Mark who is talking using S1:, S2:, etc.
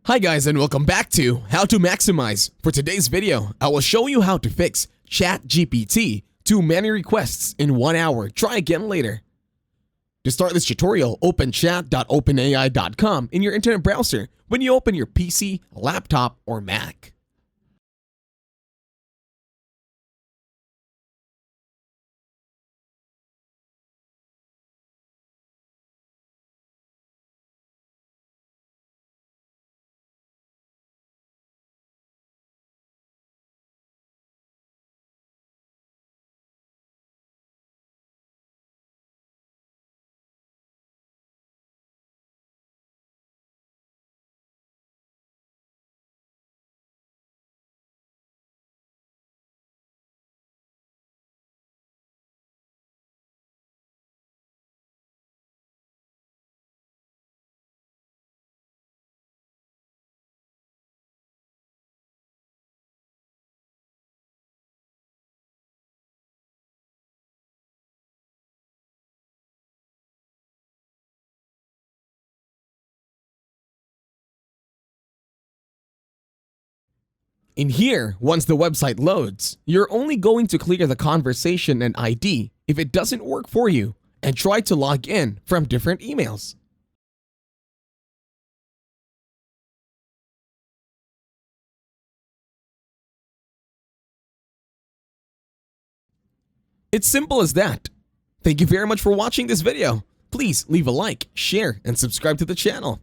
S1: Hi guys and welcome back to How to Maximize. For today's video, I will show you how to fix ChatGPT to many requests in 1 hour. Try again later. To start this tutorial, open chat.openai.com in your internet browser when you open your PC, laptop, or Mac. In here, once the website loads, you're only going to clear the conversation and ID if it doesn't work for you and try to log in from different emails. It's simple as that. Thank you very much for watching this video. Please leave a like, share, and subscribe to the channel.